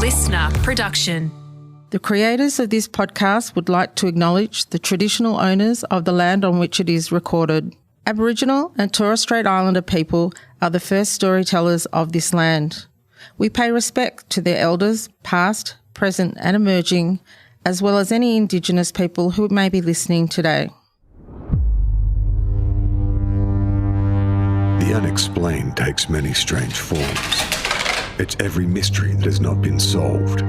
listener production. The creators of this podcast would like to acknowledge the traditional owners of the land on which it is recorded. Aboriginal and Torres Strait Islander people are the first storytellers of this land. We pay respect to their elders, past, present and emerging, as well as any Indigenous people who may be listening today. The unexplained takes many strange forms. It's every mystery that has not been solved,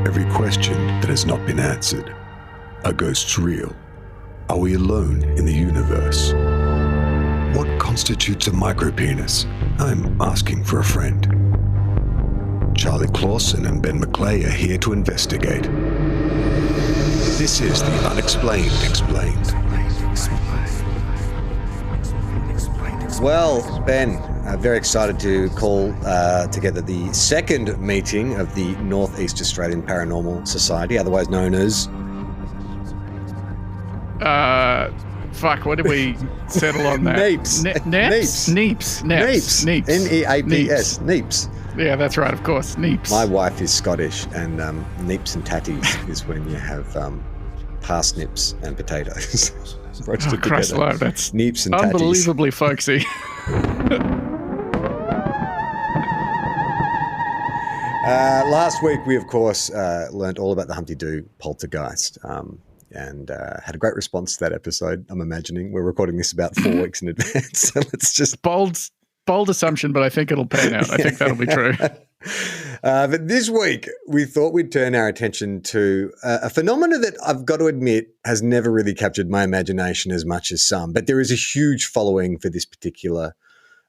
every question that has not been answered. Are ghosts real? Are we alone in the universe? What constitutes a micropenis? I'm asking for a friend. Charlie Clausen and Ben McClay are here to investigate. This is the Unexplained Explained. Well, Ben, very excited to call together the second meeting of the East Australian Paranormal Society, otherwise known as... What did we settle on that? NEAPS. NEAPS. NEAPS. N-E-A-P-S. NEAPS. Yeah, that's right, of course. NEAPS. My wife is Scottish, and NEAPS and tatties is when you have parsnips and potatoes. Roasted Christ together. alive, that's NEAPS and tatties. unbelievably folksy. Last week, we, of course, learned all about the Humpty Doo poltergeist and had a great response to that episode, I'm imagining. We're recording this about 4 weeks in advance, so let's just... Bold assumption, but I think it'll pan out. I think that'll be true. But this week, we thought we'd turn our attention to a phenomena that I've got to admit has never really captured my imagination as much as some. But there is a huge following for this particular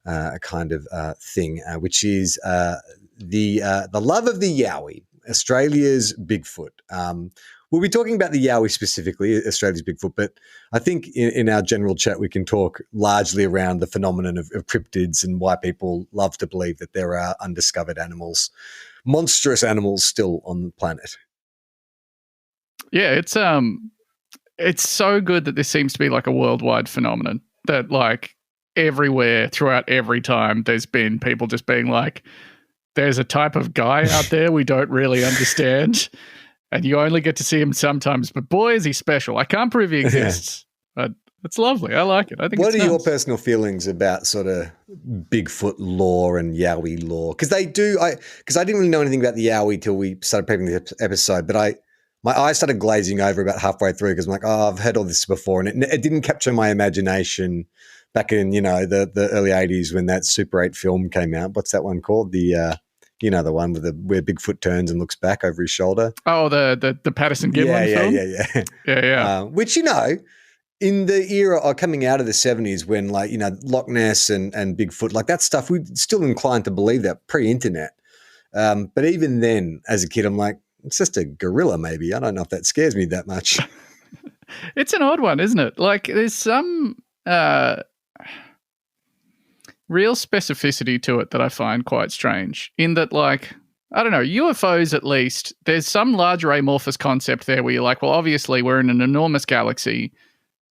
kind of thing, which is the love of the Yowie, Australia's Bigfoot. We'll be talking about the Yowie specifically, Australia's Bigfoot, but I think in our general chat we can talk largely around the phenomenon of cryptids and why people love to believe that there are undiscovered animals, monstrous animals still on the planet. Yeah, it's so good that this seems to be like a worldwide phenomenon, that like everywhere throughout every time there's been people just being like, there's a type of guy out there we don't really understand. And you only get to see him sometimes, but boy, is he special. I can't prove he exists, but it's lovely. I like it. I think. What are your personal feelings about sort of Bigfoot lore and Yowie lore? Because I didn't really know anything about the Yowie till we started prepping the episode, but my eyes started glazing over about halfway through because I'm like, I've heard all this before, and it didn't capture my imagination back in the early '80s when that Super 8 film came out. What's that one called? The the one with where Bigfoot turns and looks back over his shoulder. Oh, the Patterson Gimlin film? Yeah. Which, in the era coming out of the 70s when, Loch Ness and Bigfoot, like that stuff, we're still inclined to believe that pre-internet. But even then, as a kid, I'm like, it's just a gorilla maybe. I don't know if that scares me that much. It's an odd one, isn't it? Like there's some... real specificity to it that I find quite strange in that, like, I don't know, UFOs at least, there's some larger amorphous concept there where you're like, well, obviously we're in an enormous galaxy,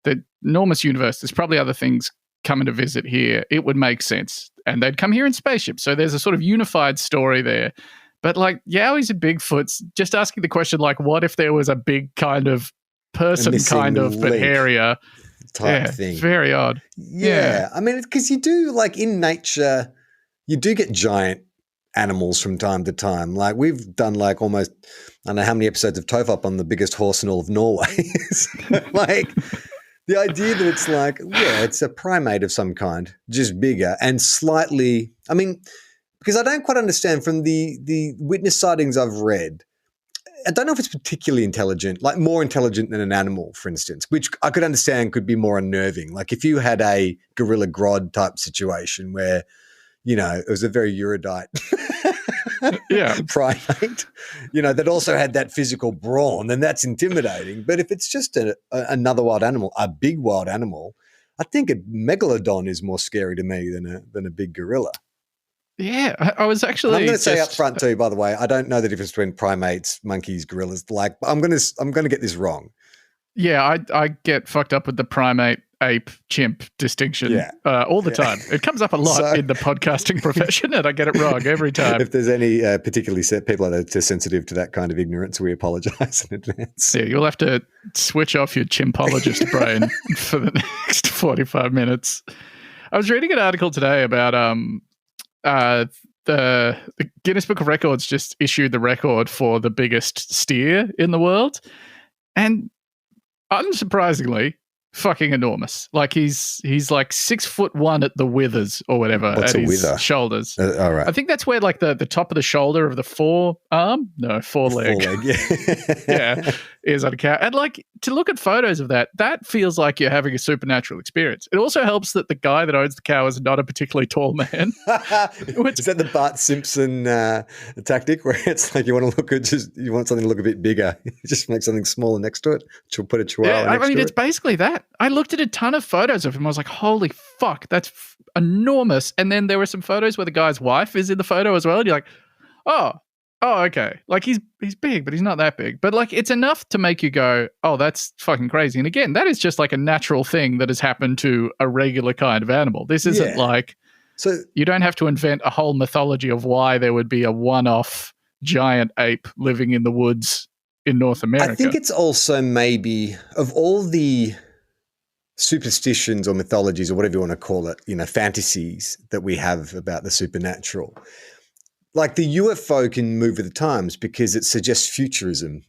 the enormous universe, there's probably other things coming to visit here. It would make sense. And they'd come here in spaceships. So there's a sort of unified story there. But like Yowies and Bigfoots, just asking the question, like, what if there was a big kind of person kind of, but hairier type thing. Very odd. Yeah. I mean, because you do, like, in nature, you do get giant animals from time to time. Like, we've done, like, almost, I don't know how many episodes of TOFOP on the biggest horse in all of Norway. Like, the idea that it's like, yeah, it's a primate of some kind, just bigger and slightly, I mean, because I don't quite understand from the witness sightings I've read, I don't know if it's particularly intelligent, like more intelligent than an animal, for instance, which I could understand could be more unnerving. Like if you had a gorilla grodd type situation where, it was a very erudite primate, that also had that physical brawn, then that's intimidating. But if it's just another wild animal, a big wild animal, I think a megalodon is more scary to me than a big gorilla. Yeah, I was actually. I'm going to say up front too. By the way, I don't know the difference between primates, monkeys, gorillas. Like, I'm going to get this wrong. Yeah, I get fucked up with the primate ape chimp distinction Yeah. all the time. It comes up a lot in the podcasting profession, and I get it wrong every time. If there's any particularly people that are sensitive to that kind of ignorance, we apologize in advance. Yeah, you'll have to switch off your chimpologist brain for the next 45 minutes. I was reading an article today about the Guinness Book of Records just issued the record for the biggest steer in the world, and unsurprisingly, fucking enormous. Like he's like 6'1" at the withers or whatever. What's at a his wither? Shoulders. All right. I think that's where like the top of the shoulder of the foreleg. Yeah, is on a cow. And like to look at photos of that feels like you're having a supernatural experience. It also helps that the guy that owns the cow is not a particularly tall man. Is that the Bart Simpson tactic where it's like you want something to look a bit bigger, you just make something smaller next to it? She'll put a chihuahua next to it. It's basically that. I looked at a ton of photos of him. I was like, holy fuck, that's enormous. And then there were some photos where the guy's wife is in the photo as well. And you're like, oh, okay. Like he's big, but he's not that big. But like it's enough to make you go, oh, that's fucking crazy. And again, that is just like a natural thing that has happened to a regular kind of animal. This isn't like, so you don't have to invent a whole mythology of why there would be a one-off giant ape living in the woods in North America. I think it's also maybe of all the superstitions or mythologies or whatever you want to call it, fantasies that we have about the supernatural, like the UFO can move with the times because it suggests futurism,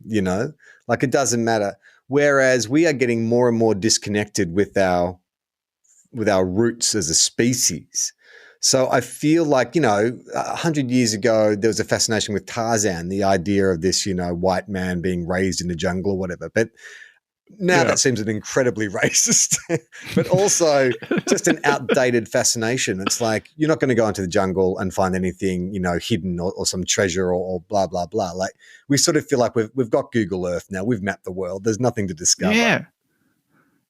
like it doesn't matter. Whereas we are getting more and more disconnected with our roots as a species. So I feel like, 100 years ago, there was a fascination with Tarzan, the idea of this, white man being raised in the jungle or whatever. But now that seems an incredibly racist, but also just an outdated fascination. It's like, you're not going to go into the jungle and find anything, hidden or some treasure or blah, blah, blah. Like we sort of feel like we've got Google Earth now. We've mapped the world. There's nothing to discover. Yeah.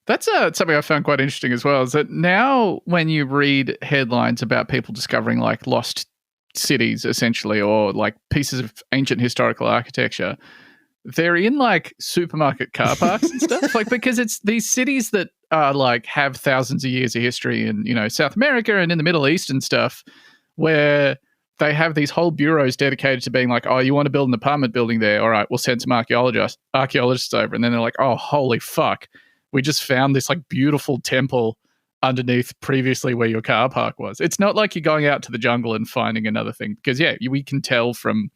That's something I found quite interesting as well, is that now when you read headlines about people discovering like lost cities essentially, or like pieces of ancient historical architecture, they're in like supermarket car parks and stuff, like because it's these cities that are like have thousands of years of history in, South America and in the Middle East and stuff, where they have these whole bureaus dedicated to being like, oh, you want to build an apartment building there? All right, we'll send some archaeologists over. And then they're like, oh, holy fuck. We just found this like beautiful temple underneath previously where your car park was. It's not like you're going out to the jungle and finding another thing because, we can tell from,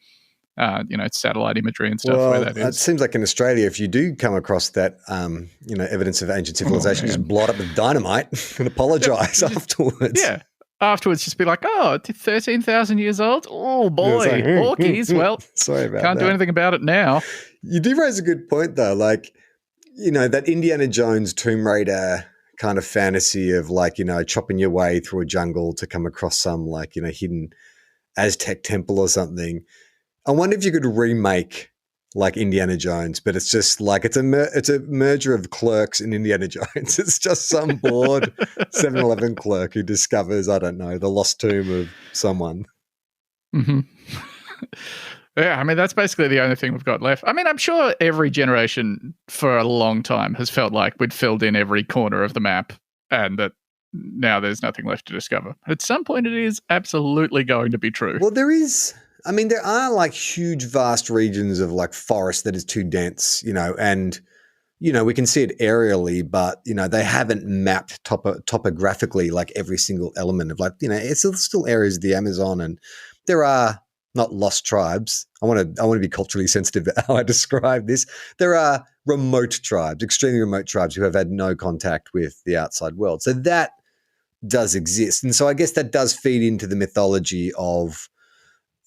satellite imagery and stuff where that is. It seems like in Australia, if you do come across that, evidence of ancient civilization, just blow it up with dynamite and apologise afterwards. Yeah. Afterwards, just be like, oh, 13,000 years old? Oh, boy, Orkies. Well, sorry about can't do anything about it now. You do raise a good point, though. Like, that Indiana Jones Tomb Raider kind of fantasy of like, chopping your way through a jungle to come across some like, hidden Aztec temple or something. I wonder if you could remake like Indiana Jones, but it's just like it's a merger of Clerks and Indiana Jones. It's just some bored 7-Eleven clerk who discovers, I don't know, the lost tomb of someone. Mm-hmm. Yeah, I mean, that's basically the only thing we've got left. I mean, I'm sure every generation for a long time has felt like we'd filled in every corner of the map and that now there's nothing left to discover. At some point, it is absolutely going to be true. Well, there are like huge, vast regions of like forest that is too dense, and, we can see it aerially, but, they haven't mapped topographically like every single element of like, it's still areas of the Amazon, and there are not lost tribes. I want to be culturally sensitive about how I describe this. There are remote tribes, extremely remote tribes who have had no contact with the outside world. So that does exist. And so I guess that does feed into the mythology of,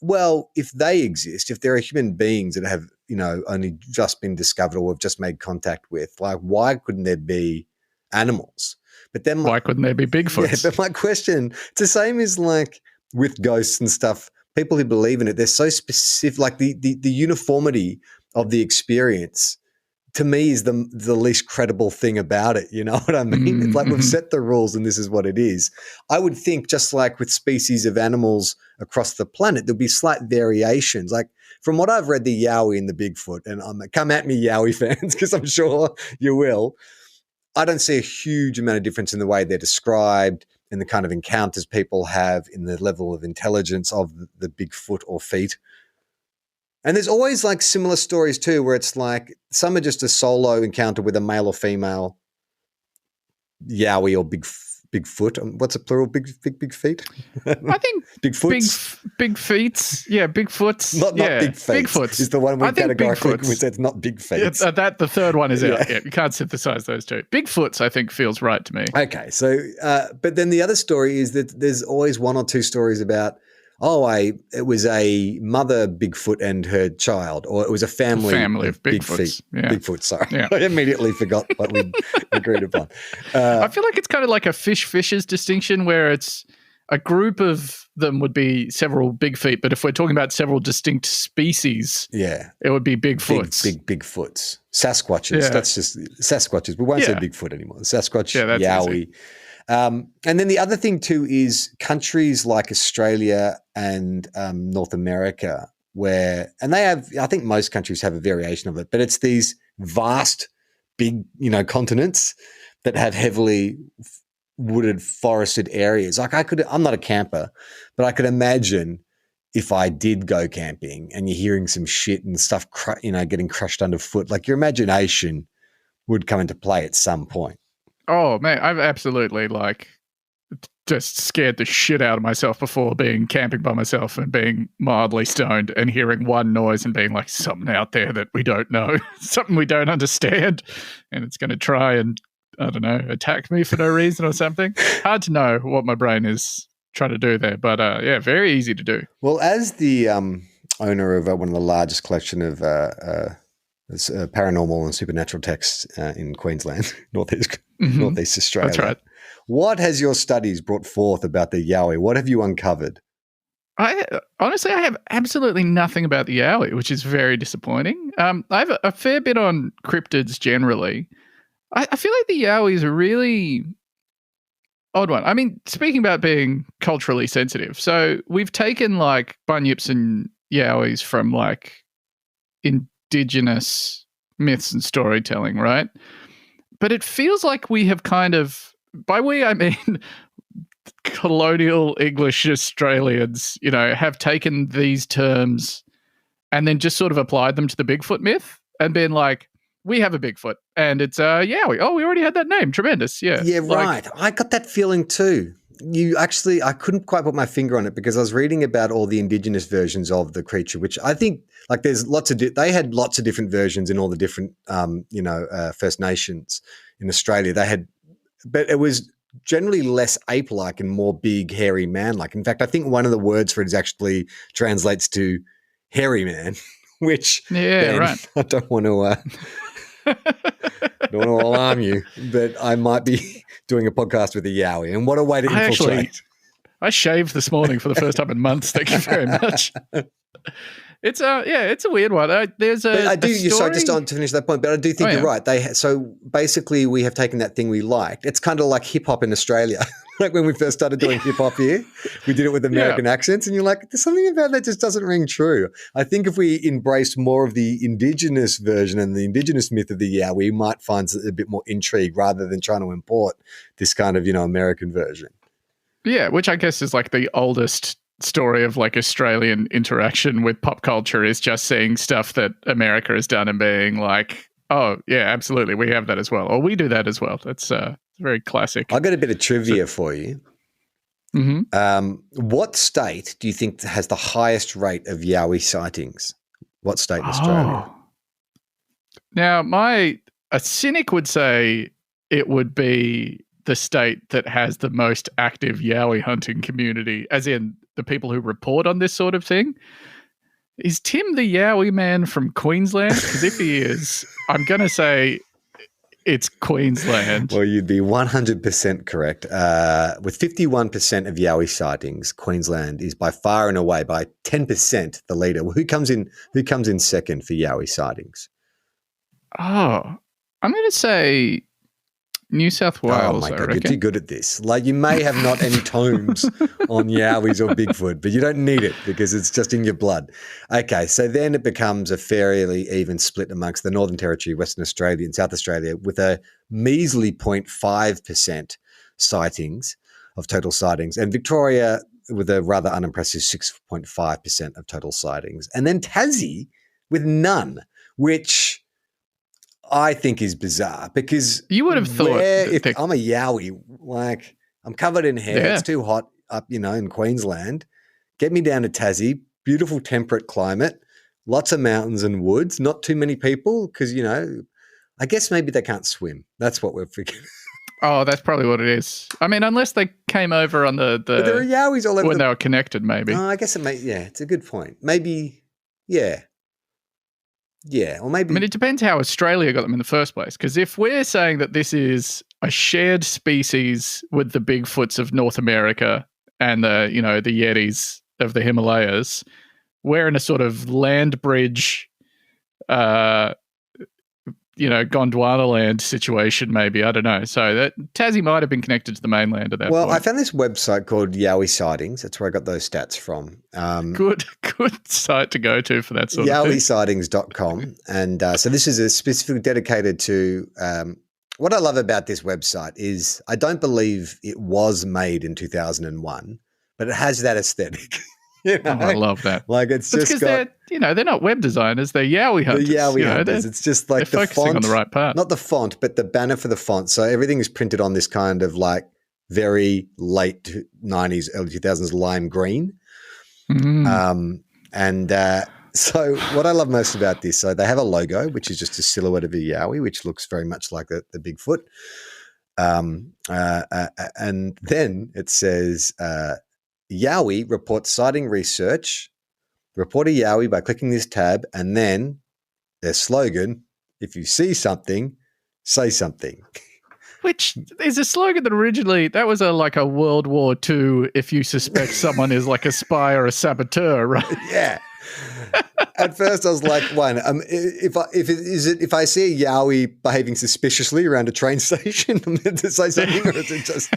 well, if they exist, if there are human beings that have, only just been discovered or have just made contact with, like, why couldn't there be animals? But then why couldn't there be Bigfoots? Yeah, but my question, it's the same as like with ghosts and stuff. People who believe in it, they're so specific, like the uniformity of the experience to me is the least credible thing about it. You know what I mean? Mm-hmm. It's like we've set the rules and this is what it is. I would think just like with species of animals across the planet, there'll be slight variations. Like from what I've read, the Yowie and the Bigfoot, and come at me, Yowie fans, because I'm sure you will. I don't see a huge amount of difference in the way they're described, in the kind of encounters people have, in the level of intelligence of the Bigfoot or feet. And there's always like similar stories too, where it's like some are just a solo encounter with a male or female Yowie or Bigfoot. What's a plural? Big feet? I think Bigfoots. Big feets. Yeah, Bigfoots. Not big feet. Bigfoots Is the one we categorically Bigfoots. we said it's not big feet. It's, that the third one is out. Yeah, you can't synthesize those two. Bigfoots, I think, feels right to me. Okay, so but then the other story is that there's always one or two stories about it was a mother Bigfoot and her child, or it was a family of big feet. Yeah. Bigfoot, sorry. Yeah. I immediately forgot what we agreed upon. I feel like it's kind of like a fish-fishers distinction where it's a group of them would be several big feet, but if we're talking about several distinct species, it would be Bigfoots. Bigfoots. Sasquatches. Yeah. That's just Sasquatches. We won't say Bigfoot anymore. Sasquatch, that's Yowie. easy. And then the other thing too is countries like Australia and North America and they have, I think most countries have a variation of it, but it's these vast, big, continents that have heavily wooded, forested areas. Like I'm not a camper, but I could imagine if I did go camping and you're hearing some shit and stuff, getting crushed underfoot, like your imagination would come into play at some point. Oh man, I've absolutely just scared the shit out of myself before being camping by myself and being mildly stoned and hearing one noise and being like, something out there that we don't know, something we don't understand, and it's going to try and, I don't know, attack me for no reason or something. Hard to know what my brain is trying to do there, but very easy to do. Well, as the owner of one of the largest collection of paranormal and supernatural texts in Queensland, Northeast Australia. That's right. What has your studies brought forth about the Yowie? What have you uncovered? I have absolutely nothing about the Yowie, which is very disappointing. I have a fair bit on cryptids generally. I feel like the Yowie is a really odd one. I mean, speaking about being culturally sensitive, so we've taken like bunyips and Yowies from like indigenous myths and storytelling, right? But it feels like we have kind of, by we I mean colonial English Australians, have taken these terms and then just sort of applied them to the Bigfoot myth and been like, we have a Bigfoot and it's Yowie. Oh, we already had that name. Tremendous. Yeah. Yeah, right. I got that feeling too. I couldn't quite put my finger on it because I was reading about all the indigenous versions of the creature, which I think like there's lots of, they had lots of different versions in all the different, First Nations in Australia. But it was generally less ape-like and more big, hairy man-like. In fact, I think one of the words for it is actually translates to hairy man, which right. I don't want to alarm you, but I might be doing a podcast with a Yowie, and what a way to infiltrate. I shaved this morning for the first time in months. Thank you very much. It's a weird one. There's a sorry, just on to finish that point, but I do think you're right. So basically, we have taken that thing we liked. It's kind of like hip hop in Australia. Like when we first started doing hip hop here, we did it with American accents, and you're like, there's something about that just doesn't ring true. I think if we embraced more of the indigenous version and the indigenous myth of the Yowie, we might find a bit more intrigue rather than trying to import this kind of American version. Yeah, which I guess is like the oldest story of like Australian interaction with pop culture is just seeing stuff that America has done and being like, oh yeah, absolutely, we have that as well, or we do that as well. That's very classic. I got a bit of trivia for you. Mm-hmm. What state do you think has the highest rate of Yowie sightings? What state in Australia? Now, a cynic would say it would be the state that has the most active Yowie hunting community, as in the people who report on this sort of thing. Is Tim the Yowie man from Queensland? Because if he is, I'm going to say it's Queensland. Well, you'd be 100% correct. With 51% of Yowie sightings, Queensland is by far and away, by 10%, the leader. Who comes in second for Yowie sightings? Oh, I'm going to say New South Wales, Oh my I God, reckon. you're too good at this. Like, you may have not any tomes on Yowies or Bigfoot, but you don't need it because it's just in your blood. Okay, so then it becomes a fairly even split amongst the Northern Territory, Western Australia and South Australia, with a measly 0.5% sightings of total sightings, and Victoria with a rather unimpressive 6.5% of total sightings. And then Tassie with none, which I think is bizarre because You would have thought if that I'm a Yowie, like, I'm covered in hair, Yeah. it's too hot up, in Queensland. Get me down to Tassie, beautiful temperate climate, lots of mountains and woods, not too many people because, I guess maybe they can't swim. That's what we're figuring. Oh, that's probably what it is. I mean, unless they came over on But there are Yowies all over when they were connected, maybe. I guess it's a good point. Maybe, yeah. Yeah, or maybe. I mean, it depends how Australia got them in the first place. Because if we're saying that this is a shared species with the Bigfoots of North America and the Yetis of the Himalayas, we're in a sort of land bridge, Gondwana land situation, maybe. I don't know. So that Tassie might have been connected to the mainland at that point. I found this website called Yowie Sightings. That's where I got those stats from. Good site to go to for that sort of thing. YowieSightings.com. And so this is specifically dedicated to what I love about this website is I don't believe it was made in 2001, but it has that aesthetic. I love that. Like, it's just because they're not web designers, they're Yowie hunters. The Yowie hunters. It's just like they're the focusing font, on the right part. Not the font, but the banner for the font. So everything is printed on this kind of like very late 90s, early 2000s lime green. So what I love most about this, so they have a logo, which is just a silhouette of a Yowie, which looks very much like the Bigfoot. And then it says, Yowie reports sighting research. Report a Yowie by clicking this tab, and then their slogan, if you see something, say something. Which is a slogan that originally, that was like a World War II, if you suspect someone is like a spy or a saboteur, right? Yeah. At first I was like, if I see a Yowie behaving suspiciously around a train station, I'm meant to say something, or is it just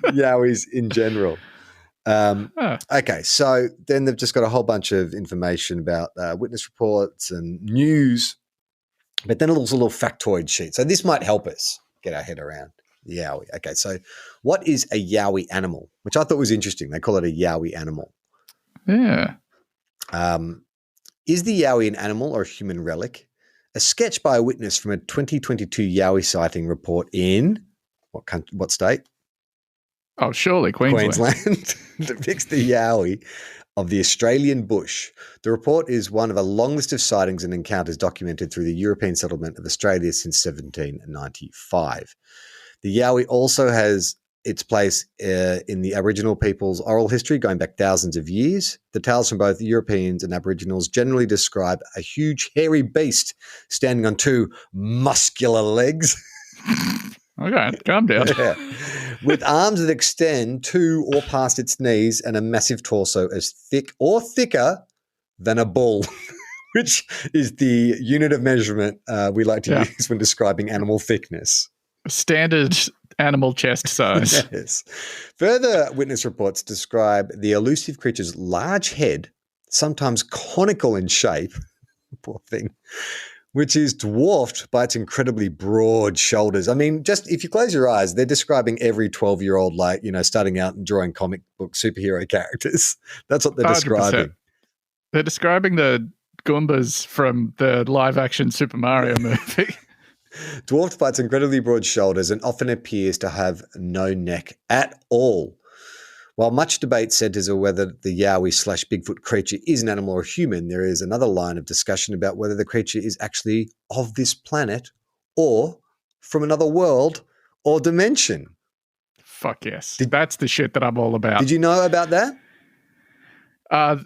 Yowies in general? Okay, so then they've just got a whole bunch of information about witness reports and news, but then also a little factoid sheet. So this might help us get our head around the Yowie. Okay, so what is a Yowie animal? Which I thought was interesting. They call it a Yowie animal. Yeah. Is the Yowie an animal or a human relic? A sketch by a witness from a 2022 Yowie sighting report in what state? Oh, surely Queensland. Depicts the Yowie of the Australian bush. The report is one of a long list of sightings and encounters documented through the European settlement of Australia since 1795. The Yowie also has its place in the Aboriginal people's oral history going back thousands of years. The tales from both Europeans and Aboriginals generally describe a huge hairy beast standing on two muscular legs. Okay, calm down. Yeah. With arms that extend to or past its knees and a massive torso as thick or thicker than a bull, which is the unit of measurement we like to use when describing animal thickness. Standard animal chest size. Yes. Further witness reports describe the elusive creature's large head, sometimes conical in shape, poor thing, which is dwarfed by its incredibly broad shoulders. I mean, just if you close your eyes, they're describing every 12-year-old, starting out and drawing comic book superhero characters. That's what they're 100%. describing. They're describing the Goombas from the live-action Super Mario movie. Dwarfed by its incredibly broad shoulders and often appears to have no neck at all. While much debate centers on whether the Yowie/Bigfoot creature is an animal or human, there is another line of discussion about whether the creature is actually of this planet or from another world or dimension. Fuck yes. That's the shit that I'm all about. Did you know about that?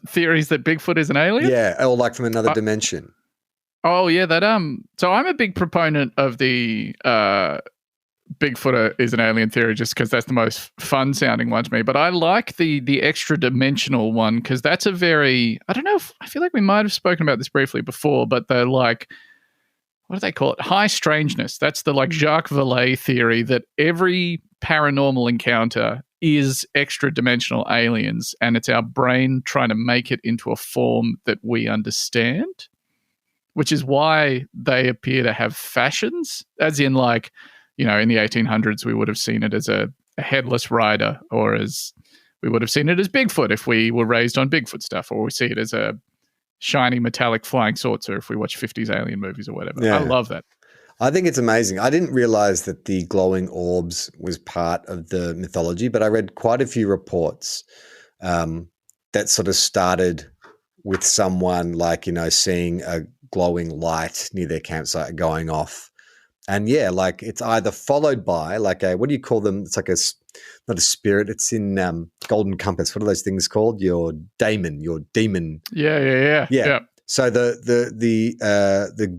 Theories that Bigfoot is an alien? Yeah, or like from another dimension. Oh, yeah, that so I'm a big proponent of the Bigfoot is an alien theory just because that's the most fun sounding one to me. But I like the extra dimensional one because that's a very, I don't know, I feel like we might have spoken about this briefly before, but they're like what do they call it? High strangeness. That's the like Jacques Vallée theory that every paranormal encounter is extra dimensional aliens, and it's our brain trying to make it into a form that we understand, which is why they appear to have fashions, as in like, you know, in the 1800s, we would have seen it as a headless rider, or as we would have seen it as Bigfoot if we were raised on Bigfoot stuff, or we see it as a shiny metallic flying saucer if we watch 50s alien movies or whatever. Yeah. I love that. I think it's amazing. I didn't realize that the glowing orbs was part of the mythology, but I read quite a few reports that sort of started with someone like, you know, seeing a glowing light near their campsite going off. And yeah, like it's either followed by like a, what do you call them? It's like not a spirit. It's in Golden Compass. What are those things called? Your daemon. Yeah. So the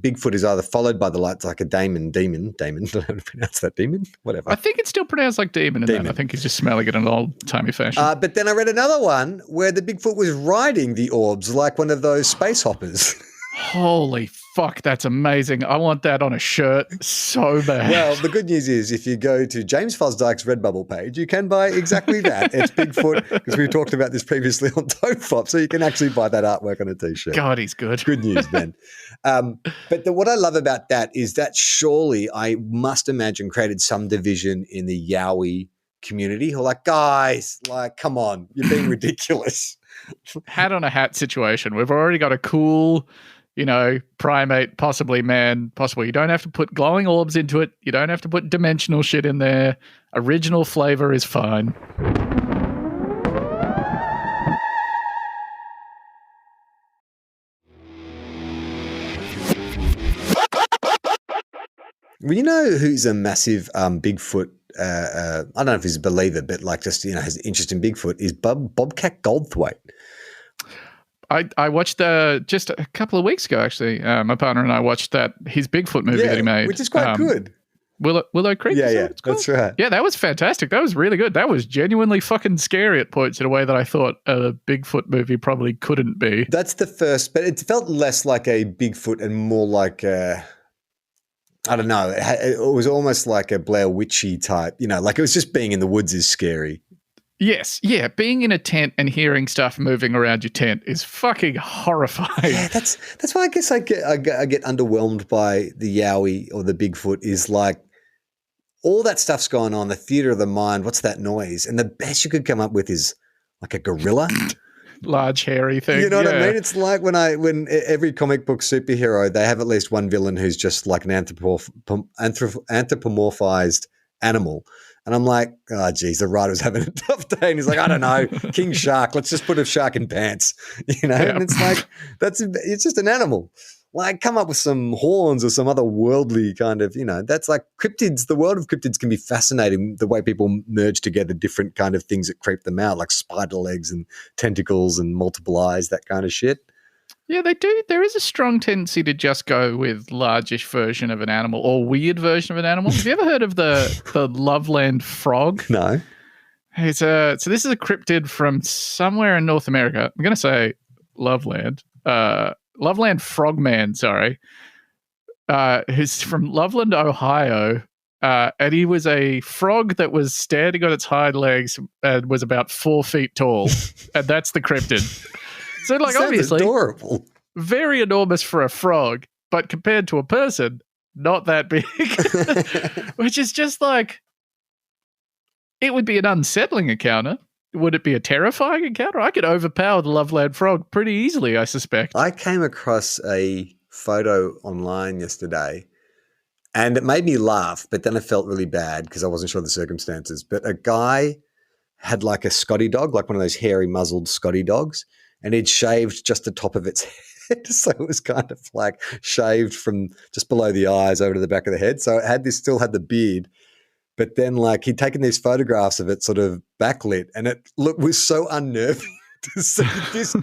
Bigfoot is either followed by the lights like a daemon. Don't know how to pronounce that, demon. Whatever. I think it's still pronounced like demon in that. I think he's just smelling it in an old-timey fashion. But then I read another one where the Bigfoot was riding the orbs like one of those space hoppers. Holy fuck, that's amazing. I want that on a shirt so bad. Well, the good news is if you go to James Fosdyke's Redbubble page, you can buy exactly that. It's Bigfoot, because we talked about this previously on TOFOP, so you can actually buy that artwork on a T-shirt. God, he's good. Good news, Ben. But what I love about that is that surely, I must imagine, created some division in the Yowie community who are like, guys, like, come on, you're being ridiculous. Hat on a hat situation. We've already got a cool, you know, primate, possibly man, possibly. You don't have to put glowing orbs into it. You don't have to put dimensional shit in there. Original flavor is fine. Well, you know who's a massive Bigfoot, I don't know if he's a believer, but like just, you know, has an interest in Bigfoot, is Bobcat Goldthwait. I watched just a couple of weeks ago, actually. My partner and I watched his Bigfoot movie that he made. Which is quite good. Willow Creek? Yeah, that's right. Yeah, that was fantastic. That was really good. That was genuinely fucking scary at points in a way that I thought a Bigfoot movie probably couldn't be. That's the first, but it felt less like a Bigfoot and more like I don't know. It was almost like a Blair Witchy type, you know, like it was just being in the woods is scary. Yes, yeah. Being in a tent and hearing stuff moving around your tent is fucking horrifying. Yeah, that's why I guess I get underwhelmed by the Yowie or the Bigfoot is like all that stuff's going on, the theater of the mind, what's that noise? And the best you could come up with is like a gorilla. Large hairy thing. You know what I mean? It's like when every comic book superhero, they have at least one villain who's just like an anthropomorphized animal. And I'm like, oh, geez, the writer's having a tough day. And he's like, I don't know, King Shark. Let's just put a shark in pants, you know? Yeah. And it's like, it's just an animal. Like, come up with some horns or some other worldly kind of, you know, that's like cryptids. The world of cryptids can be fascinating, the way people merge together different kind of things that creep them out, like spider legs and tentacles and multiple eyes, that kind of shit. Yeah, they do. There is a strong tendency to just go with largish version of an animal or weird version of an animal. Have you ever heard of the Loveland frog? No. So this is a cryptid from somewhere in North America. I'm going to say Loveland. Loveland Frogman, sorry. Who's from Loveland, Ohio. And he was a frog that was standing on its hind legs and was about 4 feet tall. And that's the cryptid. So, like, obviously, adorable. Very enormous for a frog, but compared to a person, not that big. Which is just like, it would be an unsettling encounter. Would it be a terrifying encounter? I could overpower the Loveland frog pretty easily, I suspect. I came across a photo online yesterday, and it made me laugh, but then I felt really bad because I wasn't sure of the circumstances. But a guy had like a Scotty dog, like one of those hairy muzzled Scotty dogs, and he'd shaved just the top of its head. So it was kind of like shaved from just below the eyes over to the back of the head. So it still had the beard. But then like he'd taken these photographs of it sort of backlit, and it was so unnerving to see this.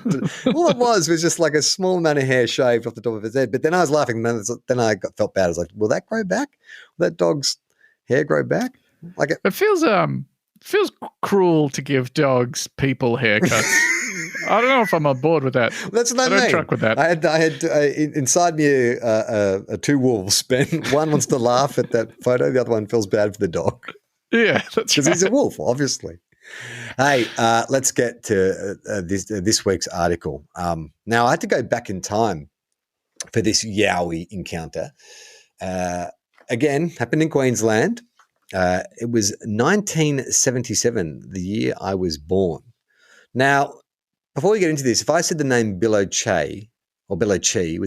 All it was just like a small amount of hair shaved off the top of his head. But then I was laughing. Then I felt bad. I was like, will that grow back? Will that dog's hair grow back? Like it feels cruel to give dogs people haircuts. I don't know if I'm on board with that. That's what I mean. don't truck with that. I had inside me two wolves. Ben, one wants to laugh at that photo. The other one feels bad for the dog. Yeah, that's Because right. he's a wolf, obviously. Hey, let's get to this week's article. Now, I had to go back in time for this Yowie encounter. Again, happened in Queensland. It was 1977, the year I was born. Now, before we get into this, if I said the name Bill O'Chee, would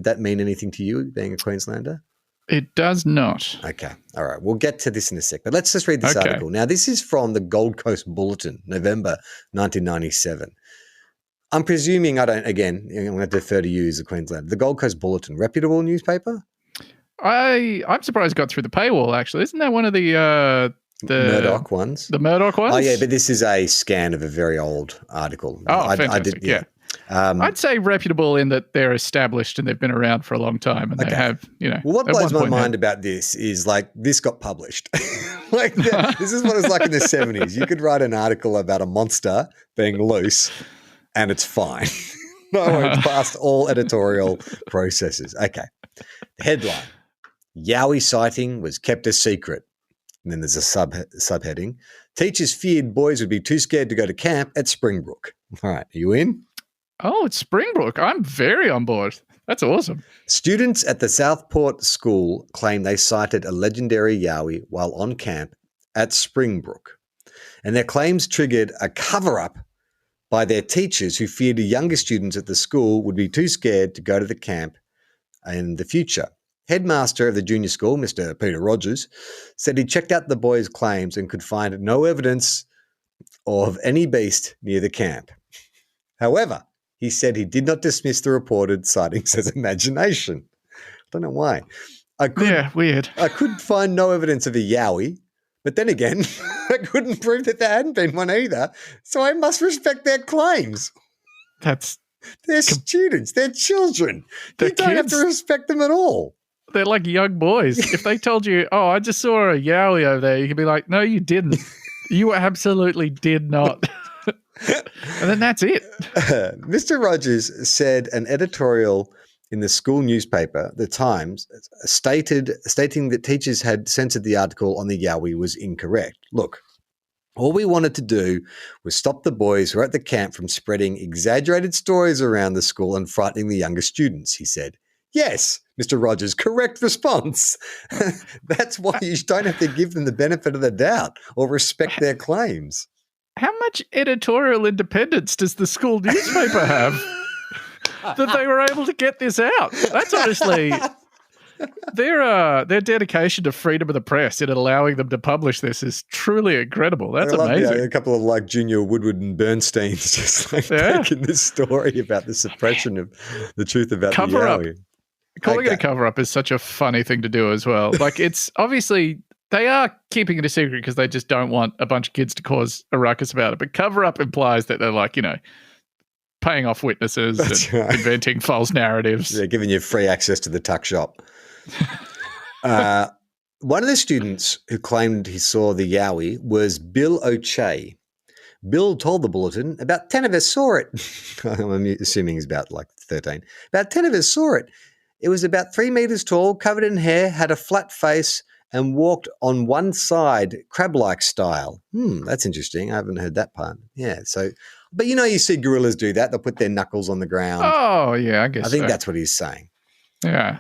that mean anything to you, being a Queenslander? It does not. Okay. All right. We'll get to this in a sec. But let's just read this article. Now, this is from the Gold Coast Bulletin, November 1997. I'm presuming I'm going to defer to you as a Queenslander. The Gold Coast Bulletin, reputable newspaper? I'm surprised it got through the paywall, actually. Isn't that one of the Murdoch ones? The Murdoch ones? Oh, yeah, but this is a scan of a very old article. Oh, fantastic. Yeah. I'd say reputable in that they're established and they've been around for a long time and they have, Well, what blows my mind about this is like this got published. This is what it was like in the 70s. You could write an article about a monster being loose and it's fine. No, it's past all editorial processes. Okay. Headline: Yowie sighting was kept a secret. And then there's a subheading: teachers feared boys would be too scared to go to camp at Springbrook. All right, are you in? Oh, it's Springbrook. I'm very on board. That's awesome. Students at the Southport School claim they sighted a legendary Yowie while on camp at Springbrook. And their claims triggered a cover-up by their teachers who feared the younger students at the school would be too scared to go to the camp in the future. Headmaster of the junior school, Mr. Peter Rogers, said he checked out the boys' claims and could find no evidence of any beast near the camp. However, he said he did not dismiss the reported sightings as imagination. I don't know why. Weird. I could find no evidence of a Yowie, but then again, I couldn't prove that there hadn't been one either, so I must respect their claims. They're students. They're children. You don't have to respect them at all. They're like young boys. If they told you, oh, I just saw a Yowie over there, you could be like, no, you didn't. You absolutely did not. And then that's it. Mr. Rogers said an editorial in the school newspaper, The Times, stating that teachers had censored the article on the Yowie was incorrect. Look, all we wanted to do was stop the boys who were at the camp from spreading exaggerated stories around the school and frightening the younger students, he said. Yes, Mr. Rogers, correct response. That's why you don't have to give them the benefit of the doubt or respect their claims. How much editorial independence does the school newspaper have that they were able to get this out? That's honestly their dedication to freedom of the press in allowing them to publish this is truly incredible. That's amazing. A couple of like Junior Woodward and Bernsteins just like taking this story about the suppression of the truth about the Yowie. Calling it a cover-up is such a funny thing to do as well. Like, it's obviously they are keeping it a secret because they just don't want a bunch of kids to cause a ruckus about it. But cover-up implies that they're like, paying off witnesses and inventing false narratives. They're giving you free access to the tuck shop. One of the students who claimed he saw the Yowie was Bill O'Chee. Bill told the Bulletin about 10 of us saw it. I'm assuming he's about like 13. About 10 of us saw it. It was about 3 meters tall, covered in hair, had a flat face, and walked on one side, crab-like style. That's interesting. I haven't heard that part. Yeah. So, but you see gorillas do that. They'll put their knuckles on the ground. Oh, yeah, I guess I think that's what he's saying. Yeah.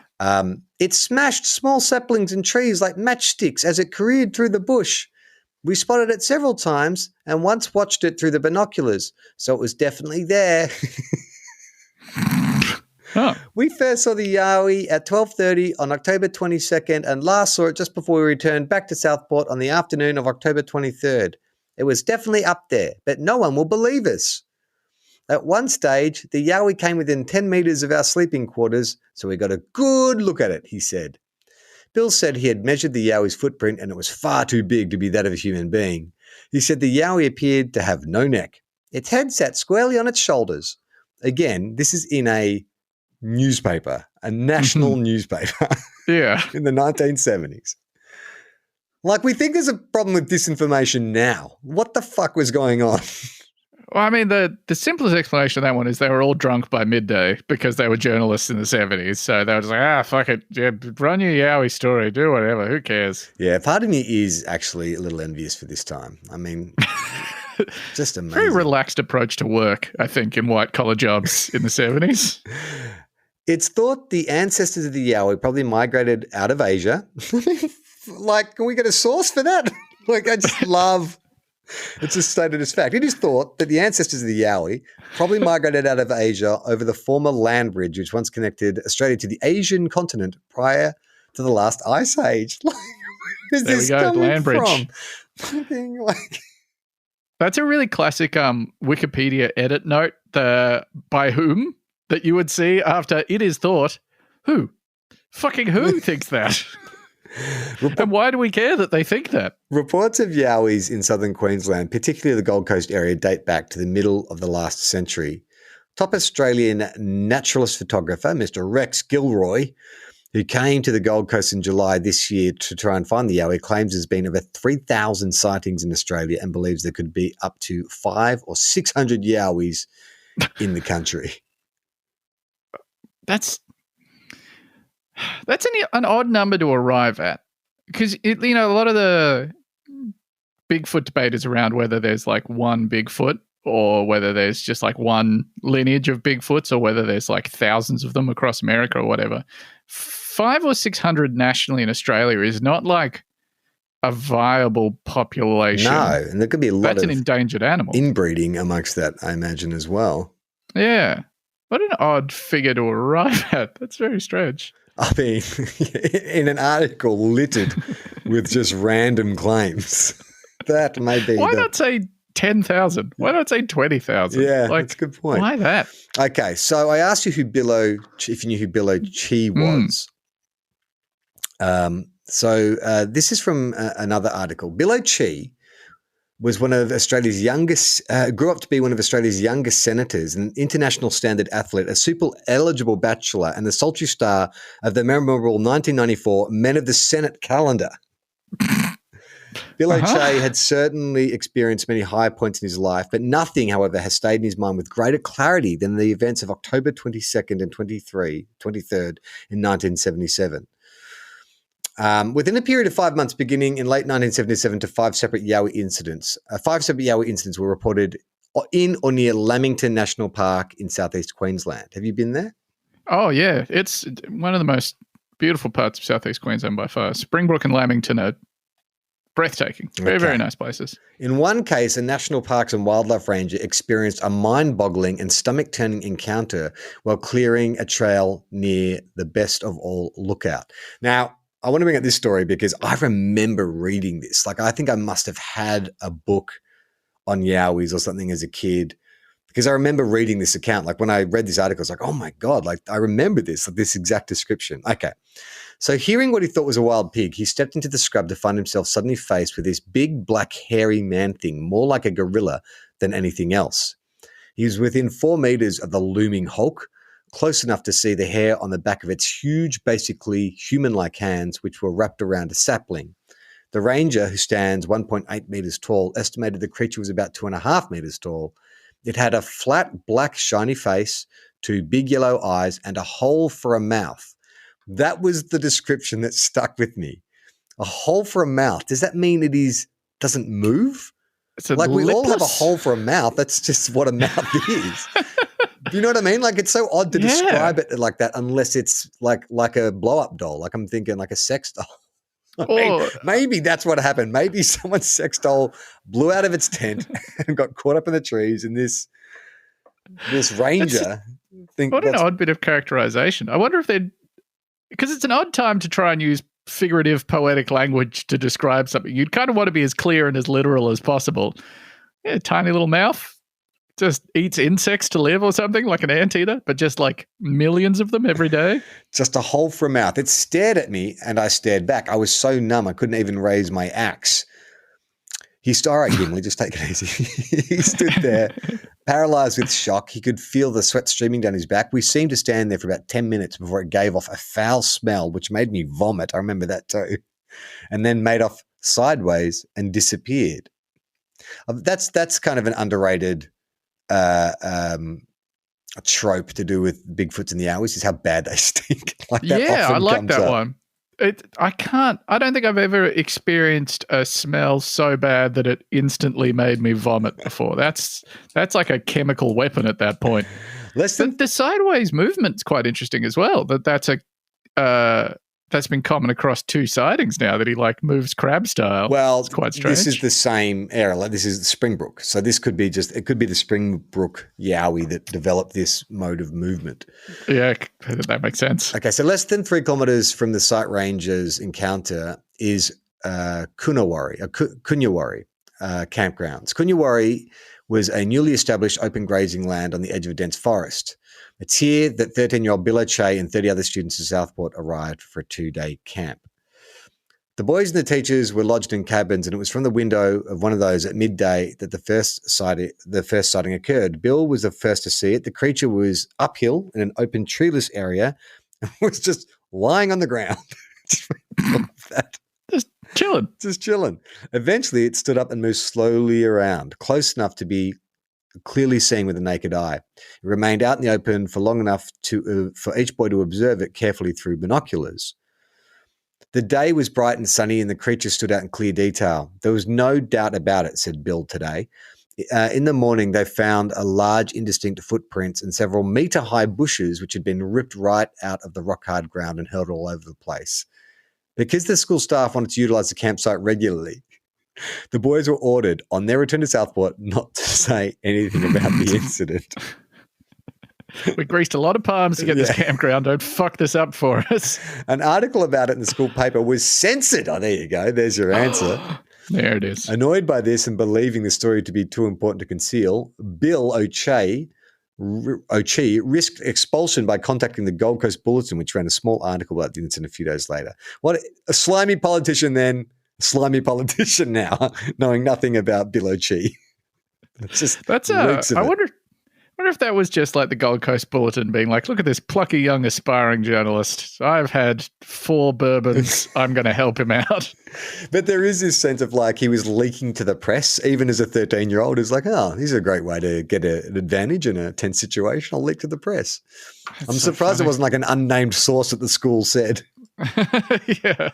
It smashed small saplings and trees like matchsticks as it careered through the bush. We spotted it several times and once watched it through the binoculars, so it was definitely there. Oh. We first saw the Yowie at 12:30 on October 22nd and last saw it just before we returned back to Southport on the afternoon of October 23rd. It was definitely up there, but no one will believe us. At one stage, the Yowie came within 10 meters of our sleeping quarters, so we got a good look at it, he said. Bill said he had measured the Yowie's footprint and it was far too big to be that of a human being. He said the Yowie appeared to have no neck. Its head sat squarely on its shoulders. Again, this is in a newspaper, a national newspaper. Yeah. In the 1970s. Like, we think there's a problem with disinformation now. What the fuck was going on? Well, I mean, the simplest explanation of that one is they were all drunk by midday because they were journalists in the 70s. So they were just like, fuck it. Yeah, run your Yowie story. Do whatever. Who cares? Yeah, part of me is actually a little envious for this time. I mean, just amazing. Very relaxed approach to work, I think, in white-collar jobs in the 70s. It's thought the ancestors of the Yowie probably migrated out of Asia. Like, can we get a source for that? Like, I just love... It's just stated as fact. It is thought that the ancestors of the Yowie probably migrated out of Asia over the former land bridge, which once connected Australia to the Asian continent prior to the last ice age. Like, where is There this we go, coming land bridge. from? Fucking, like, That's a really classic Wikipedia edit note, the by whom, that you would see after it is thought. Who? Fucking who thinks that? And why do we care that they think that? reports of Yowies in southern Queensland, particularly the Gold Coast area, date back to the middle of the last century. Top Australian naturalist photographer, Mr. Rex Gilroy, who came to the Gold Coast in July this year to try and find the Yowie, claims there's been over 3,000 sightings in Australia and believes there could be up to 500 or 600 Yowies in the country. That's an odd number to arrive at, because a lot of the Bigfoot debate is around whether there's like one Bigfoot or whether there's just like one lineage of Bigfoots or whether there's like thousands of them across America or whatever. 500 or 600 nationally in Australia is not like a viable population. No, and there could be a lot That's of an endangered animal. inbreeding amongst that, I imagine, as well. Yeah. What an odd figure to arrive at. That's very strange. I mean, in an article littered with just random claims. That may be. Why not say 10,000? Why not say 20,000? Yeah, that's a good point. Why that? Okay, so I asked you if you knew who Billo Chi was. This is from another article. Billo Chi was one of Australia's youngest, grew up to be one of Australia's youngest senators, an international standard athlete, a super eligible bachelor, and the sultry star of the memorable 1994 Men of the Senate calendar. Billo Chi had certainly experienced many high points in his life, but nothing, however, has stayed in his mind with greater clarity than the events of October 22nd and 23rd in 1977. Within a period of 5 months, beginning in late 1977, to five separate Yowie incidents were reported in or near Lamington National Park in southeast Queensland. Have you been there? Oh, yeah. It's one of the most beautiful parts of southeast Queensland by far. Springbrook and Lamington are breathtaking. Very, very nice places. In one case, a National Parks and Wildlife Ranger experienced a mind-boggling and stomach-turning encounter while clearing a trail near the Best of All lookout. Now, I want to bring up this story because I remember reading this. Like, I think I must have had a book on Yowies or something as a kid, because I remember reading this account. Like, when I read this article, I was like, oh my God, like, I remember this, like, this exact description. Okay. So hearing what he thought was a wild pig, he stepped into the scrub to find himself suddenly faced with this big, black, hairy man thing, more like a gorilla than anything else. He was within 4 meters of the looming hulk, close enough to see the hair on the back of its huge, basically human-like hands, which were wrapped around a sapling. The ranger, who stands 1.8 meters tall, estimated the creature was about 2.5 meters tall. It had a flat, black, shiny face, 2 big yellow eyes, and a hole for a mouth. That was the description that stuck with me. A hole for a mouth. Does that mean doesn't move? Like, we all have a hole for a mouth. That's just what a mouth is. Do you know what I mean? Like, it's so odd to describe it like that, unless it's like a blow-up doll. Like, I'm thinking like a sex doll. I mean, maybe that's what happened. Maybe someone's sex doll blew out of its tent and got caught up in the trees, and this ranger. What an odd bit of characterization. I wonder if because it's an odd time to try and use figurative poetic language to describe something. You'd kind of want to be as clear and as literal as possible. Yeah, tiny little mouth, just eats insects to live or something, like an anteater, but just like millions of them every day. Just a hole for a mouth. It stared at me and I stared back. I was so numb I couldn't even raise my axe. All right, Gimli, just take it easy. He stood there, paralyzed with shock. He could feel the sweat streaming down his back. We seemed to stand there for about 10 minutes before it gave off a foul smell, which made me vomit. I remember that too. And then made off sideways and disappeared. That's kind of an underrated a trope to do with Bigfoots and the Yowies is how bad they stink. Like that Yeah, I often like comes that up. one. I don't think I've ever experienced a smell so bad that it instantly made me vomit before. That's like a chemical weapon at that point. Less than But the sideways movement's quite interesting as well. That's been common across 2 sightings now, that he like moves crab style. Well, it's quite strange. this is the same area. Like this is the Springbrook. So this could be it could be the Springbrook Yowie that developed this mode of movement. Yeah, that makes sense. Okay, so less than 3 kilometers from the site ranger's encounter is Kunyawari campgrounds. Kunyawari was a newly established open grazing land on the edge of a dense forest. It's here that 13-year-old Bill O'Shea and 30 other students of Southport arrived for a 2-day camp. The boys and the teachers were lodged in cabins, and it was from the window of one of those at midday that the first sighting occurred. Bill was the first to see it. The creature was uphill in an open treeless area and was just lying on the ground. Just chilling. Eventually, it stood up and moved slowly around, close enough to be clearly seen with the naked eye. It remained out in the open for long enough for each boy to observe it carefully through binoculars. The day was bright and sunny, and the creature stood out in clear detail. There was no doubt about it, said Bill today. In the morning, they found a large, indistinct footprints and several metre-high bushes which had been ripped right out of the rock-hard ground and hurled all over the place. Because the school staff wanted to utilise the campsite regularly, the boys were ordered, on their return to Southport, not to say anything about the incident. We greased a lot of palms to get this campground. Don't fuck this up for us. An article about it in the school paper was censored. Oh, there you go. There's your answer. There it is. Annoyed by this and believing the story to be too important to conceal, Bill O'Shea risked expulsion by contacting the Gold Coast Bulletin, which ran a small article about the incident a few days later. What a slimy politician then, slimy politician now, knowing nothing about Bill O'Shea. I wonder if that was just like the Gold Coast Bulletin being like, look at this plucky young aspiring journalist. I've had 4 bourbons. I'm going to help him out. But there is this sense of like he was leaking to the press, even as a 13-year-old. It's like, oh, this is a great way to get an advantage in a tense situation. I'll leak to the press. I'm surprised it wasn't like an unnamed source at the school said. Yeah.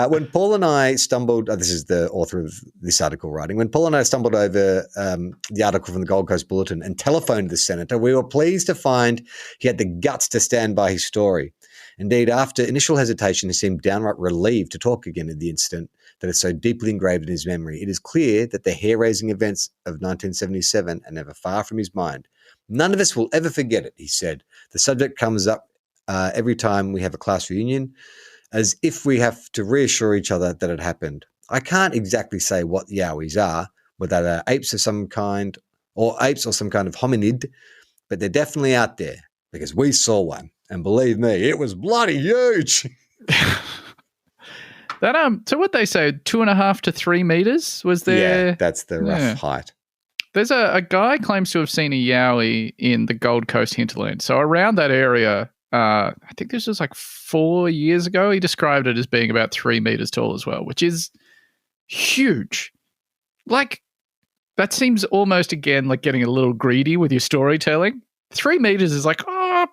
When Paul and I stumbled, this is the author of this article writing, when Paul and I stumbled over the article from the Gold Coast Bulletin and telephoned the senator, we were pleased to find he had the guts to stand by his story. Indeed, after initial hesitation, he seemed downright relieved to talk again of the incident that is so deeply engraved in his memory. It is clear that the hair-raising events of 1977 are never far from his mind. None of us will ever forget it, he said. The subject comes up every time we have a class reunion, as if we have to reassure each other that it happened. I can't exactly say what the Yowies are, whether they're apes of some kind, or apes or some kind of hominid, but they're definitely out there because we saw one. And believe me, it was bloody huge. So what they say, 2.5 to 3 meters was there? Yeah, that's the rough height. There's a guy claims to have seen a Yowie in the Gold Coast hinterland. So around that area, I think this was like 4 years ago. He described it as being about 3 meters tall as well, which is huge. Like, that seems almost, again, like getting a little greedy with your storytelling. 3 meters is like, I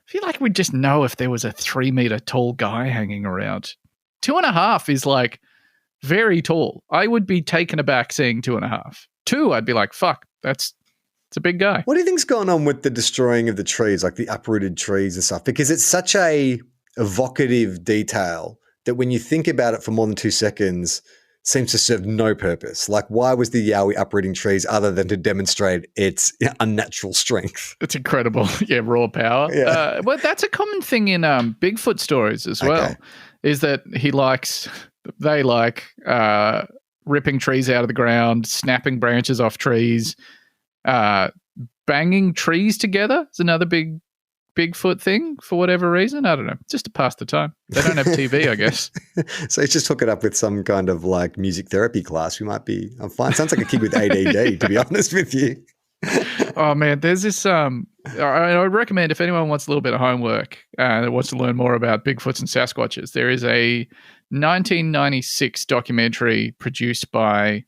feel like we'd just know if there was a 3 meter tall guy hanging around. 2.5 is like very tall. I would be taken aback seeing 2.5. 2, I'd be like, fuck, it's a big guy. What do you think's going on with the destroying of the trees, like the uprooted trees and stuff? Because it's such a evocative detail that when you think about it for more than 2 seconds, seems to serve no purpose. Like, why was the Yowie uprooting trees other than to demonstrate its unnatural strength? It's incredible. Yeah, raw power. Yeah. Well, that's a common thing in Bigfoot stories as well, is that they like ripping trees out of the ground, snapping branches off trees, banging trees together is another big Bigfoot thing for whatever reason. I don't know. Just to pass the time. They don't have TV, I guess. So you just hook it up with some kind of like music therapy class. I'm fine. Sounds like a kid with ADD, to be honest with you. Oh man, there's this. I would recommend if anyone wants a little bit of homework and wants to learn more about Bigfoots and Sasquatches, there is a 1996 documentary produced by, I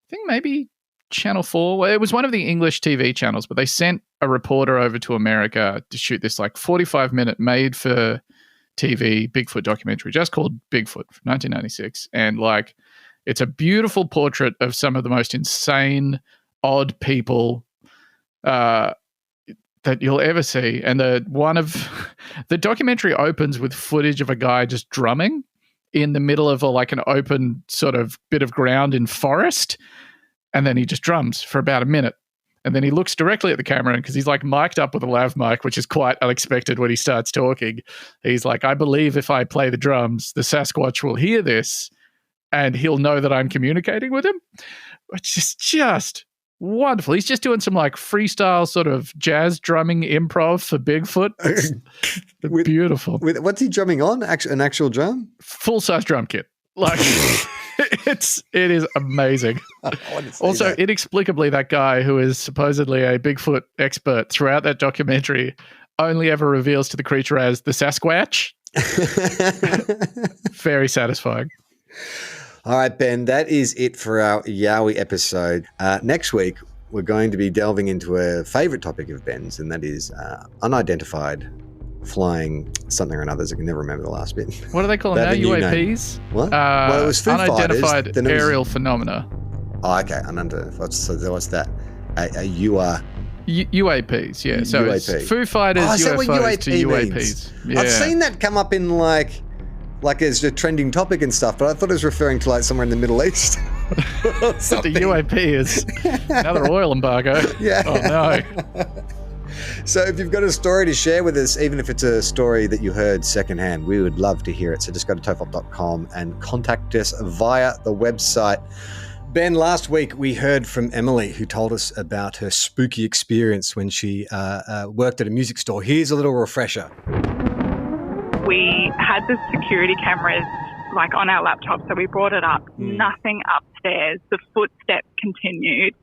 think maybe Channel 4. Well, it was one of the English TV channels, but they sent a reporter over to America to shoot this like 45-minute made for TV Bigfoot documentary just called Bigfoot from 1996. And like, it's a beautiful portrait of some of the most insane, odd people that you'll ever see. And the documentary opens with footage of a guy just drumming in the middle of like an open sort of bit of ground in forest. And then he just drums for about a minute. And then he looks directly at the camera because he's like mic'd up with a lav mic, which is quite unexpected when he starts talking. He's like, I believe if I play the drums, the Sasquatch will hear this and he'll know that I'm communicating with him, which is just wonderful. He's just doing some like freestyle sort of jazz drumming improv for Bigfoot. It's beautiful. What's he drumming on? An actual drum? Full-size drum kit. Like... It is amazing. Also, inexplicably, that guy who is supposedly a Bigfoot expert throughout that documentary only ever reveals to the creature as the Sasquatch. Very satisfying. All right, Ben, that is it for our Yowie episode. Next week, we're going to be delving into a favorite topic of Ben's, and that is unidentified flying something or another. I can never remember the last bit. What do they call them now? UAPs? What? Well, it was food unidentified fighters, aerial phenomena. Oh, okay. Unidentified. So what's that? UAPs, yeah. So UAP. It's Foo Fighters, UFOs to UAPs. Yeah. I've seen that come up in like as a trending topic and stuff, but I thought it was referring to like somewhere in the Middle East. The UAP is another oil embargo. Yeah. Oh, no. So if you've got a story to share with us, even if it's a story that you heard secondhand, we would love to hear it. So just go to tofop.com and contact us via the website. Ben, last week we heard from Emily, who told us about her spooky experience when she worked at a music store. Here's a little refresher. We had the security cameras like on our laptop, so we brought it up. Nothing upstairs. The footsteps continued.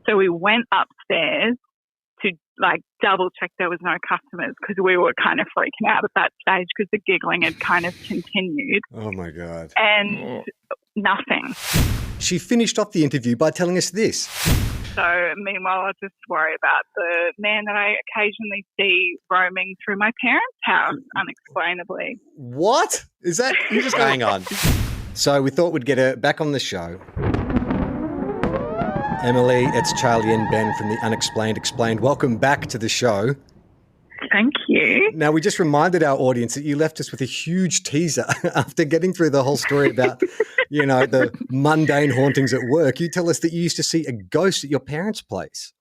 So we went upstairs to like double check there was no customers because we were kind of freaking out at that stage because the giggling had kind of continued. Oh my God. And nothing. She finished off the interview by telling us this. So meanwhile, I just worry about the man that I occasionally see roaming through my parents' house unexplainably. What? Is that? You just hang on. So we thought we'd get her back on the show. Emily, it's Charlie and Ben from the Unexplained Explained. Welcome back to the show. Thank you. Now, we just reminded our audience that you left us with a huge teaser after getting through the whole story about, the mundane hauntings at work. You tell us that you used to see a ghost at your parents' place.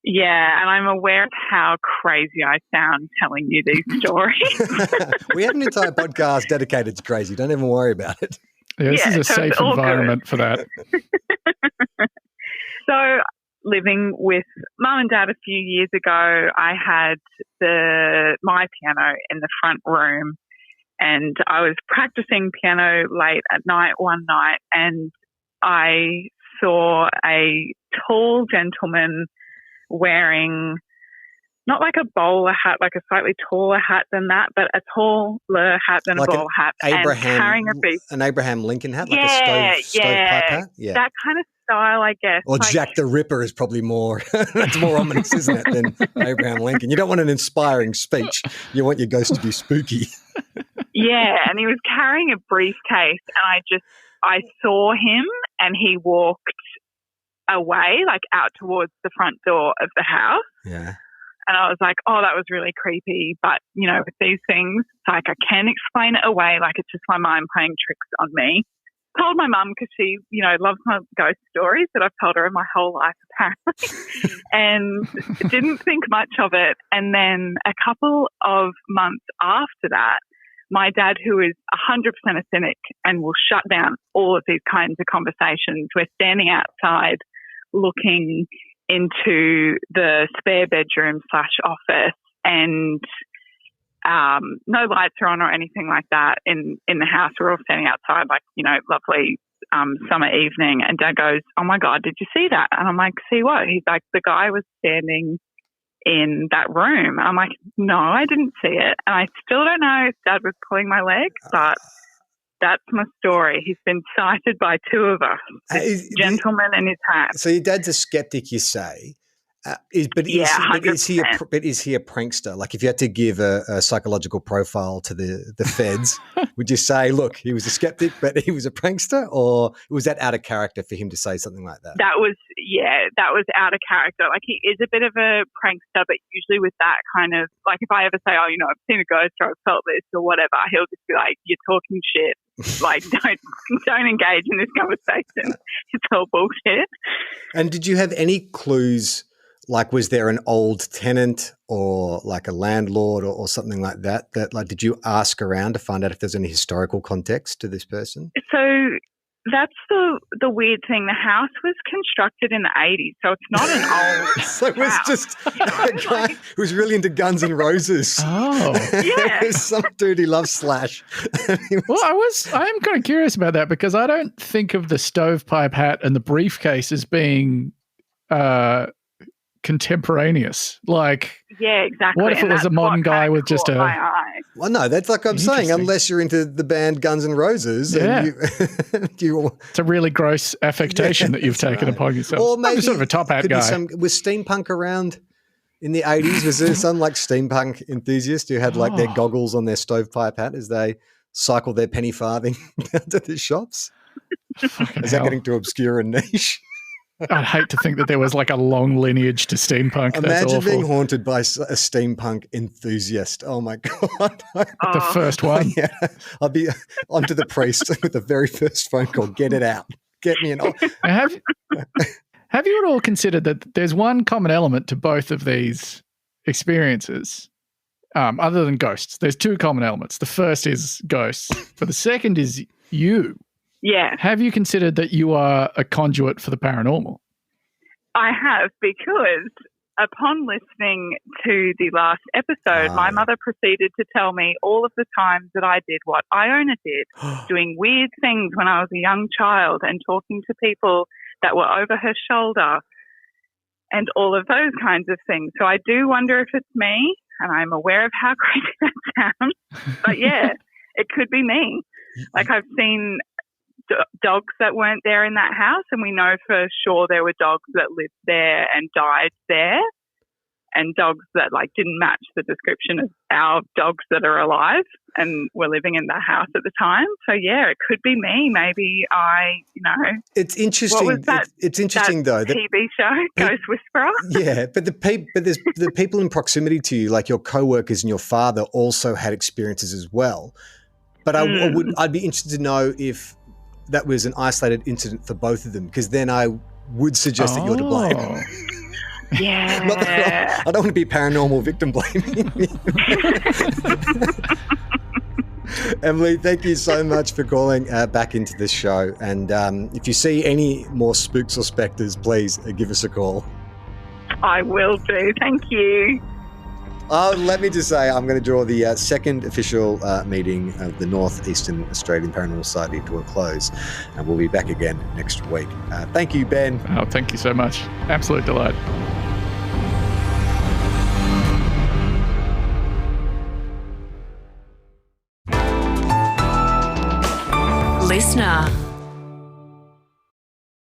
Yeah, and I'm aware of how crazy I sound telling you these stories. We have an entire podcast dedicated to crazy. Don't even worry about it. Yeah, this is a safe environment for that. So, living with Mum and Dad a few years ago, I had my piano in the front room, and I was practicing piano late at night one night, and I saw a tall gentleman wearing not like a bowler hat, like a slightly taller hat than that, but a taller hat than like a bowler hat, and carrying an Abraham Lincoln hat, like a stovepipe hat. Yeah, that kind of style, I guess. Or like, Jack the Ripper is probably more. That's more ominous, isn't it, than Abraham Lincoln? You don't want an inspiring speech. You want your ghost to be spooky. Yeah, and he was carrying a briefcase, and I saw him, and he walked away, like out towards the front door of the house. Yeah. And I was like, oh, that was really creepy. But, with these things, it's like I can explain it away. Like it's just my mind playing tricks on me. Told my mum because she, loves my ghost stories that I've told her my whole life, apparently. And didn't think much of it. And then a couple of months after that, my dad, who is 100% a cynic and will shut down all of these kinds of conversations, we're standing outside looking into the spare bedroom / office, and no lights are on or anything like that in the house. We're all standing outside, like, lovely summer evening. And Dad goes, oh my God, did you see that? And I'm like, see what? He's like, the guy was standing in that room. I'm like, no, I didn't see it. And I still don't know if Dad was pulling my leg, but That's my story. He's been sighted by two of us, this gentleman and his hat. So your dad's a skeptic, you say. Is he a prankster? Like if you had to give a psychological profile to the feds, would you say, look, he was a skeptic, but he was a prankster, or was that out of character for him to say something like that? That was out of character. Like he is a bit of a prankster, but usually with that kind of, like if I ever say, oh, I've seen a ghost or I've felt this or whatever, he'll just be like, you're talking shit. Like don't engage in this conversation. It's all bullshit. And did you have any clues? Like, was there an old tenant or like a landlord or something like that? Like, did you ask around to find out if there's any historical context to this person? So that's the weird thing. The house was constructed in the 80s, so it's not an old So it was house. just a guy who was really into Guns N' Roses. Oh. Yeah. Some dude who loves Slash. Well, I'm kind of curious about that because I don't think of the stovepipe hat and the briefcase as being contemporaneous. Like, yeah, exactly. What if it was a modern guy with just a... Well, no, that's like I'm saying, unless you're into the band Guns N' Roses. Yeah. And you it's a really gross affectation that you've taken upon yourself. Or maybe I'm sort of a top hat guy. Was steampunk around in the 80s? Was there some like steampunk enthusiast who had like their goggles on their stovepipe hat as they cycle their penny farthing down to the shops? Is that getting too obscure and niche? I'd hate to think that there was like a long lineage to steampunk. Imagine being haunted by a steampunk enthusiast. Oh my God. The first one. Yeah. I'll be onto the priest with the very first phone call. Get it out. Get me an... Have you at all considered that there's one common element to both of these experiences, other than ghosts? There's two common elements. The first is ghosts, but the second is you. Yeah. Have you considered that you are a conduit for the paranormal? I have, because upon listening to the last episode, my mother proceeded to tell me all of the times that I did what Iona did, doing weird things when I was a young child and talking to people that were over her shoulder and all of those kinds of things. So I do wonder if it's me, and I'm aware of how creepy that sounds. But yeah, it could be me. Like I've seen dogs that weren't there in that house, and we know for sure there were dogs that lived there and died there, and dogs that like didn't match the description of our dogs that are alive and were living in the house at the time. So yeah, it could be me. Maybe it's interesting. What was that? It's interesting though. That TV show, Ghost Whisperer. Yeah, but there's the people in proximity to you, like your co-workers and your father, also had experiences as well. But I'd be interested to know if that was an isolated incident for both of them, because then I would suggest that you're to blame. Yeah. Not that I don't want to be paranormal victim blaming. Emily, thank you so much for calling back into this show. And if you see any more spooks or spectres, please give us a call. I will do. Thank you. Let me just say, I'm going to draw the second official meeting of the Northeastern Australian Paranormal Society to a close, and we'll be back again next week. Thank you, Ben. Oh, thank you so much. Absolute delight. Listener.